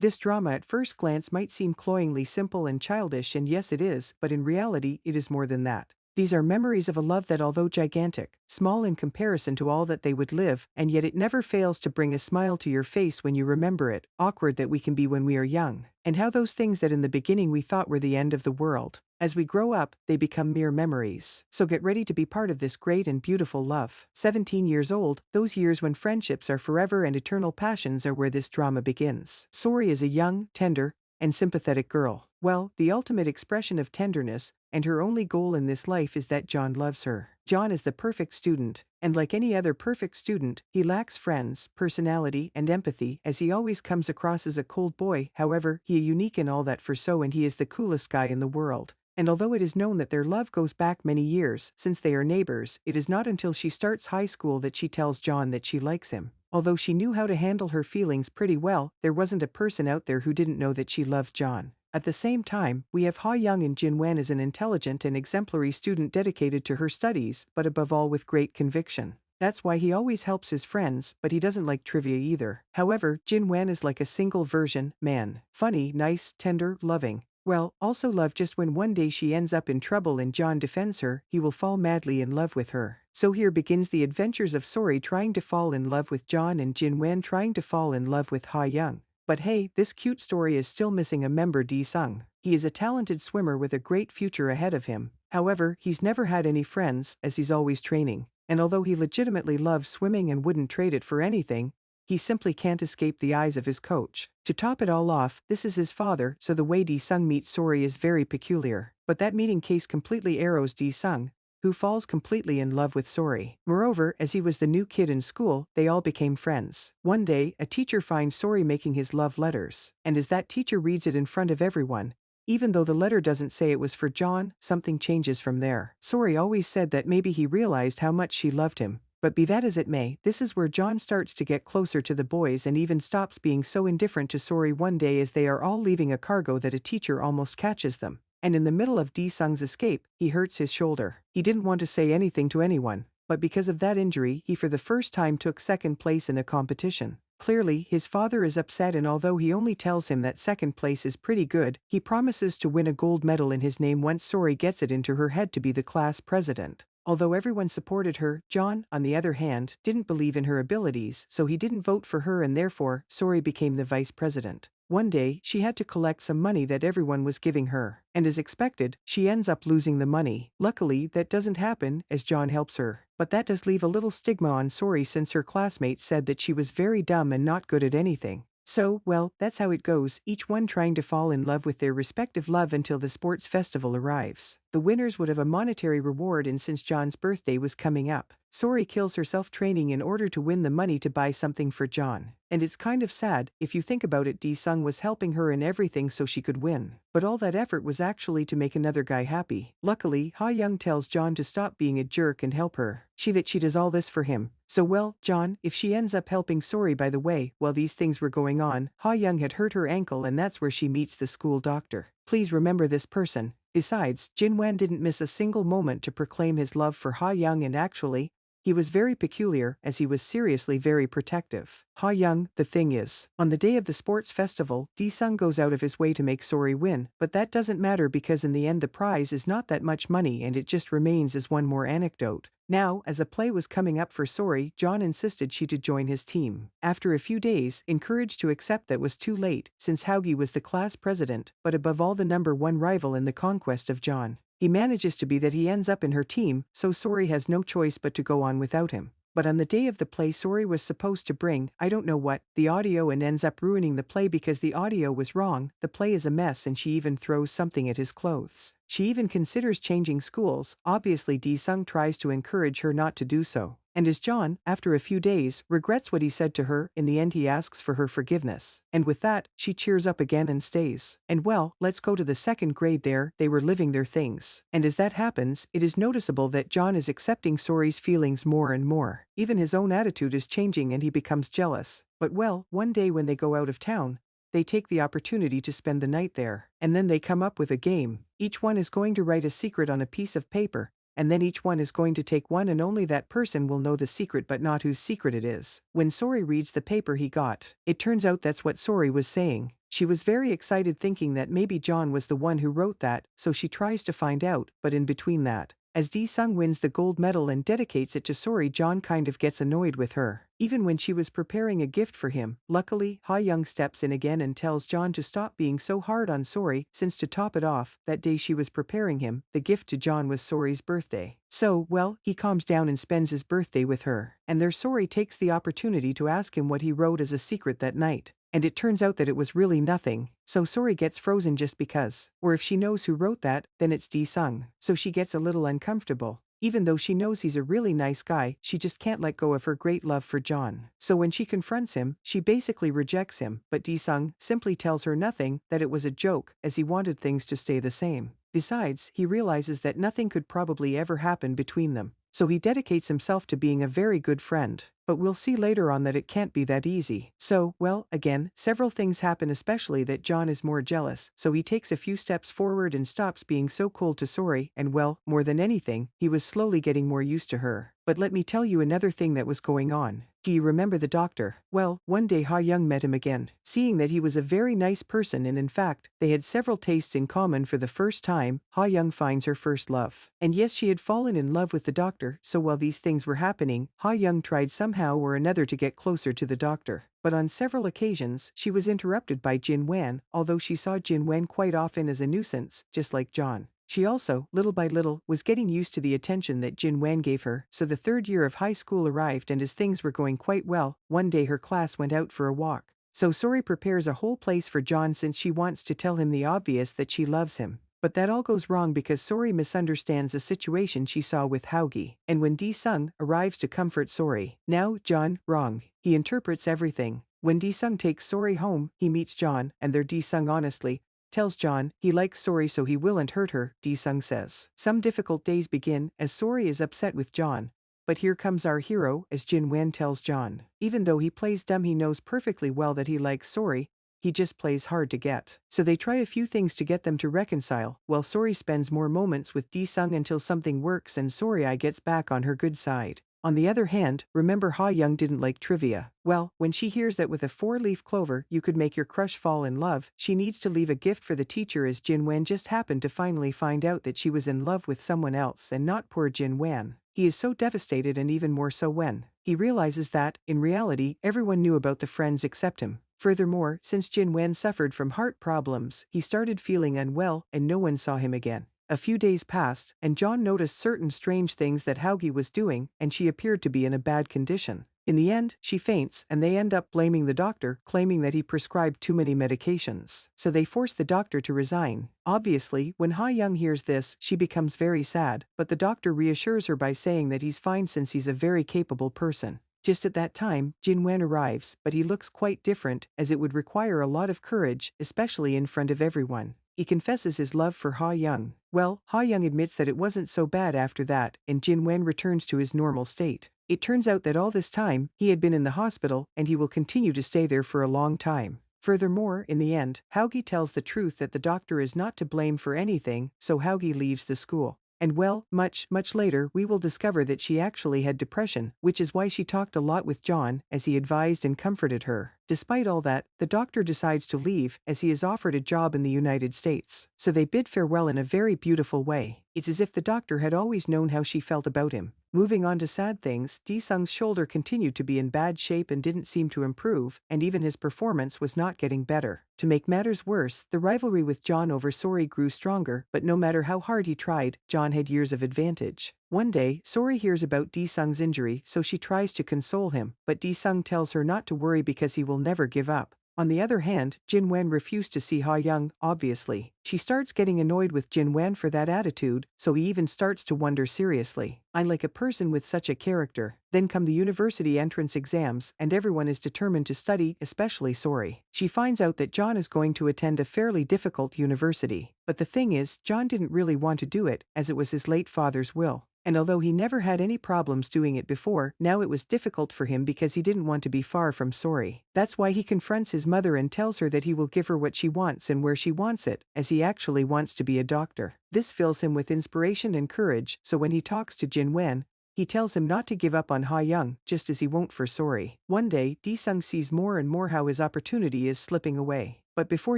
This drama at first glance might seem cloyingly simple and childish, and yes it is, but in reality it is more than that. These are memories of a love that, although gigantic, small in comparison to all that they would live, and yet it never fails to bring a smile to your face when you remember it. Awkward that we can be when we are young, and how those things that in the beginning we thought were the end of the world, as we grow up, they become mere memories. So get ready to be part of this great and beautiful love. 17 years old, those years when friendships are forever and eternal passions are where this drama begins. Sori is a young, tender, and sympathetic girl. Well, the ultimate expression of tenderness, and her only goal in this life is that John loves her. John is the perfect student, and like any other perfect student, he lacks friends, personality, and empathy, as he always comes across as a cold boy. However, he is unique in all that for so, and he is the coolest guy in the world. And although it is known that their love goes back many years, since they are neighbors, it is not until she starts high school that she tells John that she likes him. Although she knew how to handle her feelings pretty well, there wasn't a person out there who didn't know that she loved John. At the same time, we have Ha Young and Jin Wan as an intelligent and exemplary student dedicated to her studies, but above all with great conviction. That's why he always helps his friends, but he doesn't like trivia either. However, Jin Wan is like a single version man. Funny, nice, tender, loving. Well, also love. Just when one day she ends up in trouble and John defends her, he will fall madly in love with her. So here begins the adventures of Sori trying to fall in love with John and Jin Wan trying to fall in love with Ha Young. But hey, this cute story is still missing a member, Sung. He is a talented swimmer with a great future ahead of him. However, he's never had any friends, as he's always training. And although he legitimately loves swimming and wouldn't trade it for anything, he simply can't escape the eyes of his coach. To top it all off, this is his father, so the way Sung meets Sori is very peculiar. But that meeting case completely arrows Sung, who falls completely in love with Sori. Moreover, as he was the new kid in school, they all became friends. One day, a teacher finds Sori making his love letters, and as that teacher reads it in front of everyone, even though the letter doesn't say it was for John, something changes from there. Sori always said that maybe he realized how much she loved him. But be that as it may, this is where John starts to get closer to the boys and even stops being so indifferent to Sori one day as they are all leaving a cargo that a teacher almost catches them. And in the middle of Sung's escape, he hurts his shoulder. He didn't want to say anything to anyone, but because of that injury he for the first time took second place in a competition. Clearly, his father is upset, and although he only tells him that second place is pretty good, he promises to win a gold medal in his name once Sori gets it into her head to be the class president. Although everyone supported her, John, on the other hand, didn't believe in her abilities, so he didn't vote for her, and therefore, Sori became the vice president. One day, she had to collect some money that everyone was giving her, and as expected, she ends up losing the money. Luckily, that doesn't happen, as John helps her. But that does leave a little stigma on Sori, since her classmates said that she was very dumb and not good at anything. So, well, that's how it goes, each one trying to fall in love with their respective love until the sports festival arrives. The winners would have a monetary reward, and since John's birthday was coming up, Sori kills herself training in order to win the money to buy something for John. And it's kind of sad, if you think about it. Sung was helping her in everything so she could win. But all that effort was actually to make another guy happy. Luckily, Ha Young tells John to stop being a jerk and help her. She does all this for him. So well, John, if she ends up helping Sori. By the way, while these things were going on, Ha Young had hurt her ankle, and that's where she meets the school doctor. Please remember this person. Besides, Jin Wan didn't miss a single moment to proclaim his love for Ha Young, and actually, he was very peculiar, as he was seriously very protective. Ha Young, the thing is, on the day of the sports festival, Sung goes out of his way to make Sori win, but that doesn't matter because in the end the prize is not that much money, and it just remains as one more anecdote. Now, as a play was coming up for Sori, John insisted she to join his team. After a few days, encouraged to accept that was too late, since Haugi was the class president, but above all the number one rival in the conquest of John. He manages to be that he ends up in her team, so Sori has no choice but to go on without him. But on the day of the play, Sori was supposed to bring, I don't know what, the audio, and ends up ruining the play because the audio was wrong. The play is a mess, and she even throws something at his clothes. She even considers changing schools. Obviously, Sung tries to encourage her not to do so. And as John, after a few days, regrets what he said to her, in the end he asks for her forgiveness. And with that, she cheers up again and stays. And well, let's go to the second grade. There, they were living their things. And as that happens, it is noticeable that John is accepting Sori's feelings more and more. Even his own attitude is changing and he becomes jealous. But well, one day when they go out of town, they take the opportunity to spend the night there. And then they come up with a game. Each one is going to write a secret on a piece of paper, and then each one is going to take one, and only that person will know the secret, but not whose secret it is. When Sori reads the paper he got, it turns out that's what Sori was saying. She was very excited thinking that maybe John was the one who wrote that, so she tries to find out, but in between that, as Sung wins the gold medal and dedicates it to Sori, John kind of gets annoyed with her. Even when she was preparing a gift for him, luckily, Young steps in again and tells John to stop being so hard on Sori, since to top it off, that day she was preparing him, the gift to John was Sori's birthday. So, well, he calms down and spends his birthday with her, and there Sori takes the opportunity to ask him what he wrote as a secret that night. And it turns out that it was really nothing, so Sori gets frozen just because. Or if she knows who wrote that, then it's Sung. So she gets a little uncomfortable. Even though she knows he's a really nice guy, she just can't let go of her great love for John. So when she confronts him, she basically rejects him, but Sung simply tells her nothing, that it was a joke, as he wanted things to stay the same. Besides, he realizes that nothing could probably ever happen between them. So he dedicates himself to being a very good friend. But we'll see later on that it can't be that easy. So, well, again, several things happen, especially that John is more jealous, so he takes a few steps forward and stops being so cold to Sori, and well, more than anything, he was slowly getting more used to her. But let me tell you another thing that was going on. Do you remember the doctor? Well, one day Young met him again, seeing that he was a very nice person, and in fact, they had several tastes in common. For the first time, Young finds her first love. And yes, she had fallen in love with the doctor, so while these things were happening, Young tried somehow or another to get closer to the doctor. But on several occasions, she was interrupted by Jin Wan, although she saw Jin Wan quite often as a nuisance, just like John. She also, little by little, was getting used to the attention that Jin Wan gave her, so the third year of high school arrived, and as things were going quite well, one day her class went out for a walk. So Sori prepares a whole place for John since she wants to tell him the obvious, that she loves him. But that all goes wrong because Sori misunderstands the situation she saw with Haogi, and when Sung arrives to comfort Sori, now, John, wrong. He interprets everything. When Sung takes Sori home, he meets John, and there Sung honestly tells John he likes Sori so he willn't hurt her, Sung says. Some difficult days begin as Sori is upset with John. But here comes our hero, as Jin Wan tells John. Even though he plays dumb, he knows perfectly well that he likes Sori. He just plays hard to get. So they try a few things to get them to reconcile, while Sori spends more moments with Sung until something works and Sori gets back on her good side. On the other hand, remember Young didn't like trivia. Well, when she hears that with a 4-leaf clover you could make your crush fall in love, she needs to leave a gift for the teacher, as Jin Wan just happened to finally find out that she was in love with someone else and not poor Jin Wan. He is so devastated, and even more so when he realizes that, in reality, everyone knew about the friends except him. Furthermore, since Jin Wan suffered from heart problems, he started feeling unwell and no one saw him again. A few days passed, and John noticed certain strange things that Haogi was doing, and she appeared to be in a bad condition. In the end, she faints, and they end up blaming the doctor, claiming that he prescribed too many medications. So they force the doctor to resign. Obviously, when Young hears this, she becomes very sad, but the doctor reassures her by saying that he's fine since he's a very capable person. Just at that time, Jin Wan arrives, but he looks quite different, as it would require a lot of courage, especially in front of everyone. He confesses his love for Young. Well, Young admits that it wasn't so bad after that, and Jin Wan returns to his normal state. It turns out that all this time, he had been in the hospital, and he will continue to stay there for a long time. Furthermore, in the end, Haogi tells the truth that the doctor is not to blame for anything, so Haogi leaves the school. And well, much later we will discover that she actually had depression, which is why she talked a lot with John, as he advised and comforted her. Despite all that, the doctor decides to leave, as he is offered a job in the United States. So they bid farewell in a very beautiful way. It's as if the doctor had always known how she felt about him. Moving on to sad things, Sung's shoulder continued to be in bad shape and didn't seem to improve, and even his performance was not getting better. To make matters worse, the rivalry with John over Sori grew stronger, but no matter how hard he tried, John had years of advantage. One day, Sori hears about Sung's injury, so she tries to console him, but Sung tells her not to worry because he will never give up. On the other hand, Jin Wan refused to see Young, obviously. She starts getting annoyed with Jin Wan for that attitude, so he even starts to wonder seriously. I like a person with such a character. Then come the university entrance exams, and everyone is determined to study, especially Sori. She finds out that John is going to attend a fairly difficult university. But the thing is, John didn't really want to do it, as it was his late father's will. And although he never had any problems doing it before, now it was difficult for him because he didn't want to be far from Sori. That's why he confronts his mother and tells her that he will give her what she wants and where she wants it, as he actually wants to be a doctor. This fills him with inspiration and courage, so when he talks to Jin Wan, he tells him not to give up on Young, just as he won't for Sori. One day, Sung sees more and more how his opportunity is slipping away. But before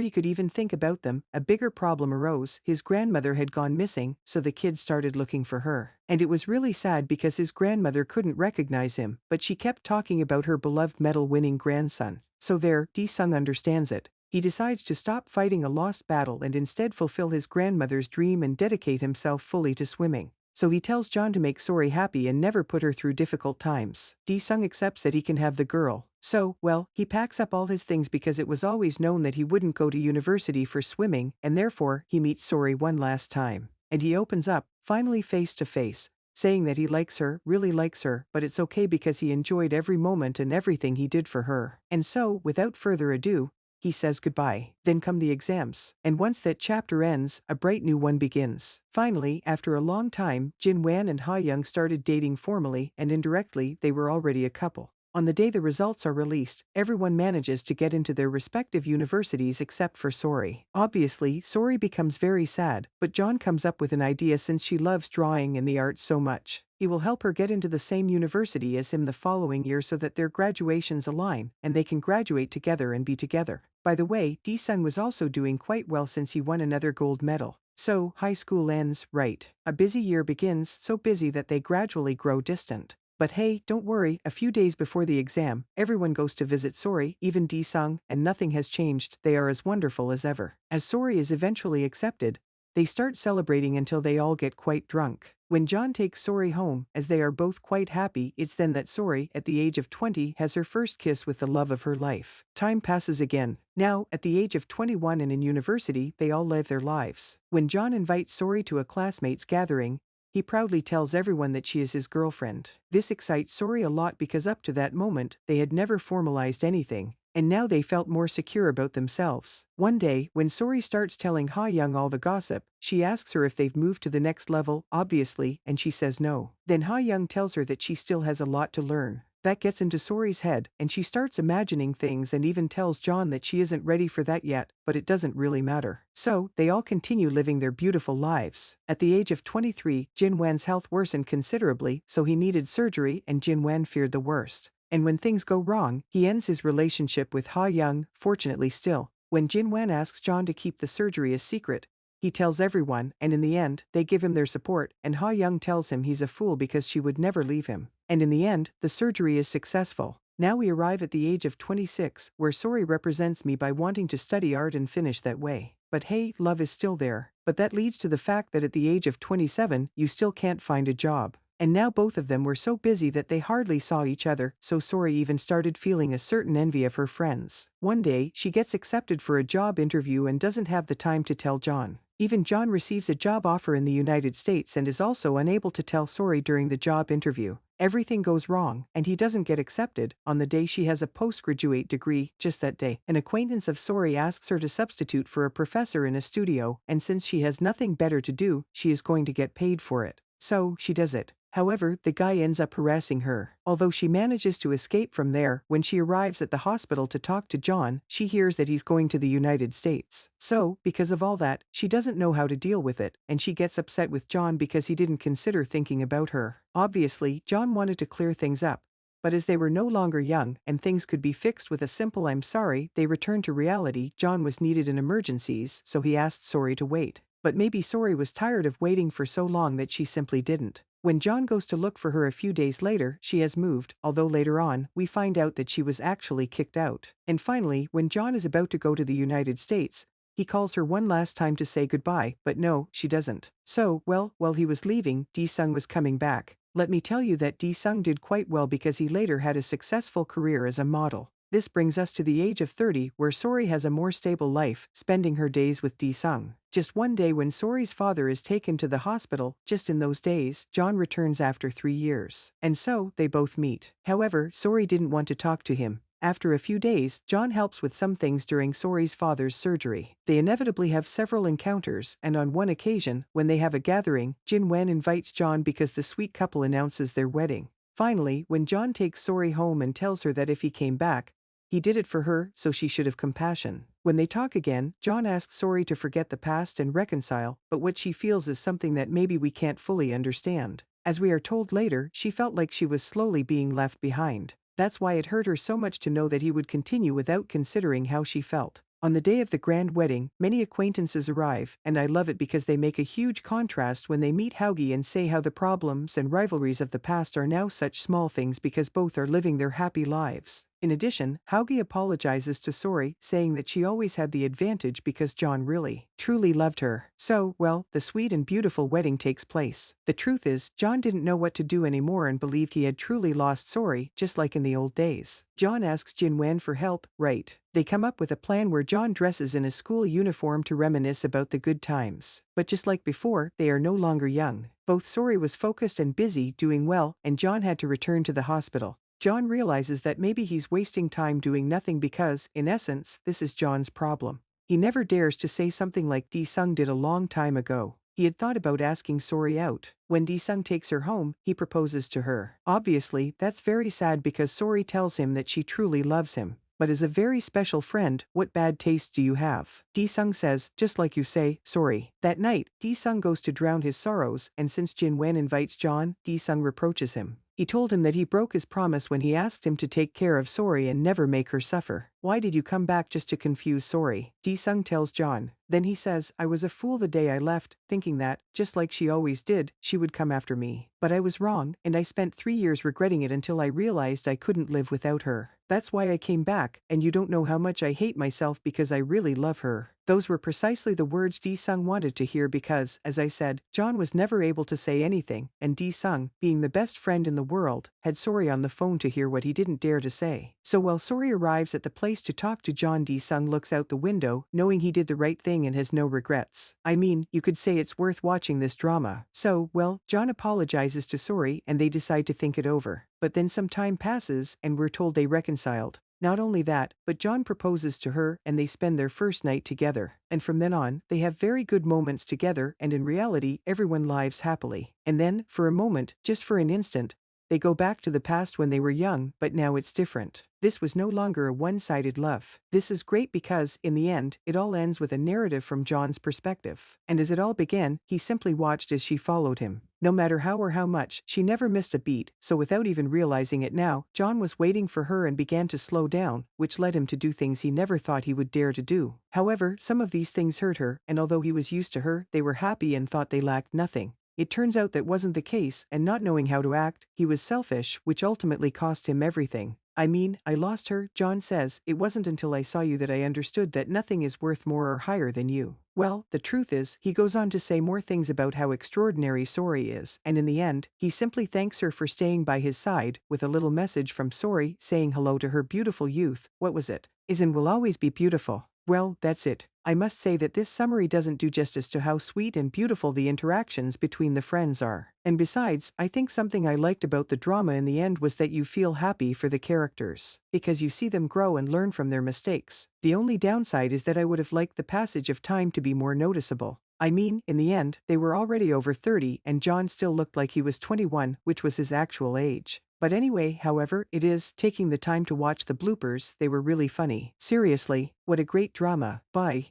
he could even think about them, a bigger problem arose. His grandmother had gone missing, so the kid started looking for her. And it was really sad because his grandmother couldn't recognize him, but she kept talking about her beloved medal-winning grandson. So there, Sung understands it. He decides to stop fighting a lost battle and instead fulfill his grandmother's dream and dedicate himself fully to swimming. So he tells John to make Sori happy and never put her through difficult times. Sung accepts that he can have the girl. So, well, he packs up all his things because it was always known that he wouldn't go to university for swimming, and therefore, he meets Sori one last time. And he opens up, finally face to face, saying that he likes her, really likes her, but it's okay because he enjoyed every moment and everything he did for her. And so, without further ado, he says goodbye. Then come the exams. And once that chapter ends, a bright new one begins. Finally, after a long time, Jin Wan and Ha Young started dating formally, and indirectly, they were already a couple. On the day the results are released, everyone manages to get into their respective universities except for Sori. Obviously, Sori becomes very sad, but John comes up with an idea since she loves drawing and the arts so much. He will help her get into the same university as him the following year so that their graduations align, and they can graduate together and be together. By the way, Sung was also doing quite well since he won another gold medal. So, high school ends, right. A busy year begins, so busy that they gradually grow distant. But hey, don't worry, a few days before the exam, everyone goes to visit Sori, even Sung, and nothing has changed, they are as wonderful as ever. As Sori is eventually accepted, they start celebrating until they all get quite drunk. When John takes Sori home, as they are both quite happy, it's then that Sori, at the age of 20, has her first kiss with the love of her life. Time passes again. Now, at the age of 21 and in university, they all live their lives. When John invites Sori to a classmates' gathering, he proudly tells everyone that she is his girlfriend. This excites Sori a lot because up to that moment, they had never formalized anything, and now they felt more secure about themselves. One day, when Sori starts telling Ha Young all the gossip, she asks her if they've moved to the next level, obviously, and she says no. Then Ha Young tells her that she still has a lot to learn. That gets into Sori's head, and she starts imagining things and even tells John that she isn't ready for that yet, but it doesn't really matter. So, they all continue living their beautiful lives. At the age of 23, Jin Wan's health worsened considerably, so he needed surgery and Jin Wan feared the worst. And when things go wrong, he ends his relationship with Ha Young, fortunately still. When Jin Wan asks John to keep the surgery a secret, he tells everyone, and in the end, they give him their support, and Ha Young tells him he's a fool because she would never leave him. And in the end, the surgery is successful. Now we arrive at the age of 26, where Sori represents me by wanting to study art and finish that way. But hey, love is still there. But that leads to the fact that at the age of 27, you still can't find a job. And now both of them were so busy that they hardly saw each other, so Sori even started feeling a certain envy of her friends. One day, she gets accepted for a job interview and doesn't have the time to tell John. Even John receives a job offer in the United States and is also unable to tell Sori during the job interview. Everything goes wrong, and he doesn't get accepted. On the day she has a postgraduate degree, just that day, an acquaintance of Sori asks her to substitute for a professor in a studio, and since she has nothing better to do, she is going to get paid for it. So, she does it. However, the guy ends up harassing her. Although she manages to escape from there, when she arrives at the hospital to talk to John, she hears that he's going to the United States. So, because of all that, she doesn't know how to deal with it, and she gets upset with John because he didn't consider thinking about her. Obviously, John wanted to clear things up. But as they were no longer young, and things could be fixed with a simple "I'm sorry," they returned to reality. John was needed in emergencies, so he asked Sori to wait. But maybe Sori was tired of waiting for so long that she simply didn't. When John goes to look for her a few days later, she has moved, although later on, we find out that she was actually kicked out. And finally, when John is about to go to the United States, he calls her one last time to say goodbye, but no, she doesn't. So, well, while he was leaving, Sung was coming back. Let me tell you that Sung did quite well because he later had a successful career as a model. This brings us to the age of 30, where Sori has a more stable life, spending her days with Sung. Just one day when Sori's father is taken to the hospital, just in those days, John returns after 3 years. And so, they both meet. However, Sori didn't want to talk to him. After a few days, John helps with some things during Sori's father's surgery. They inevitably have several encounters, and on one occasion, when they have a gathering, Jin Wen invites John because the sweet couple announces their wedding. Finally, when John takes Sori home and tells her that if he came back, he did it for her, so she should have compassion. When they talk again, John asks Sori to forget the past and reconcile, but what she feels is something that maybe we can't fully understand. As we are told later, she felt like she was slowly being left behind. That's why it hurt her so much to know that he would continue without considering how she felt. On the day of the grand wedding, many acquaintances arrive, and I love it because they make a huge contrast when they meet Haugi and say how the problems and rivalries of the past are now such small things because both are living their happy lives. In addition, Haugi apologizes to Sori, saying that she always had the advantage because John really, truly loved her. So, well, the sweet and beautiful wedding takes place. The truth is, John didn't know what to do anymore and believed he had truly lost Sori, just like in the old days. John asks Jinwen for help, right? They come up with a plan where John dresses in a school uniform to reminisce about the good times. But just like before, they are no longer young. Both Sori was focused and busy, doing well, and John had to return to the hospital. John realizes that maybe he's wasting time doing nothing because, in essence, this is John's problem. He never dares to say something like Sung did a long time ago. He had thought about asking Sori out. When Sung takes her home, he proposes to her. Obviously, that's very sad because Sori tells him that she truly loves him. But as a very special friend, what bad taste do you have? Sung says, just like you say, sorry. That night, Sung goes to drown his sorrows, and since Jin Wen invites John, Sung reproaches him. He told him that he broke his promise when he asked him to take care of Sori and never make her suffer. Why did you come back just to confuse Sori? Sung tells John. Then he says, I was a fool the day I left, thinking that, just like she always did, she would come after me. But I was wrong, and I spent 3 years regretting it until I realized I couldn't live without her. That's why I came back, and you don't know how much I hate myself because I really love her. Those were precisely the words Sung wanted to hear because, as I said, John was never able to say anything, and Sung, being the best friend in the world, had Sori on the phone to hear what he didn't dare to say. So while Sori arrives at the place to talk to John, Sung looks out the window, knowing he did the right thing and has no regrets. I mean, you could say it's worth watching this drama. So, well, John apologizes to Sori and they decide to think it over. But then some time passes and we're told they reconciled. Not only that, but John proposes to her and they spend their first night together. And from then on, they have very good moments together and in reality, everyone lives happily. And then, for a moment, just for an instant, they go back to the past when they were young, but now it's different. This was no longer a one-sided love. This is great because, in the end, it all ends with a narrative from John's perspective. And as it all began, he simply watched as she followed him. No matter how or how much, she never missed a beat, so without even realizing it now, John was waiting for her and began to slow down, which led him to do things he never thought he would dare to do. However, some of these things hurt her, and although he was used to her, they were happy and thought they lacked nothing. It turns out that wasn't the case, and not knowing how to act, he was selfish, which ultimately cost him everything. I mean, I lost her, John says, it wasn't until I saw you that I understood that nothing is worth more or higher than you. Well, the truth is, he goes on to say more things about how extraordinary Sori is, and in the end, he simply thanks her for staying by his side, with a little message from Sori saying hello to her beautiful youth. What was it? Is and will always be beautiful. Well, that's it. I must say that this summary doesn't do justice to how sweet and beautiful the interactions between the friends are. And besides, I think something I liked about the drama in the end was that you feel happy for the characters, because you see them grow and learn from their mistakes. The only downside is that I would have liked the passage of time to be more noticeable. I mean, in the end, they were already over 30 and John still looked like he was 21, which was his actual age. But anyway, however, it is, taking the time to watch the bloopers, they were really funny. Seriously, what a great drama. Bye.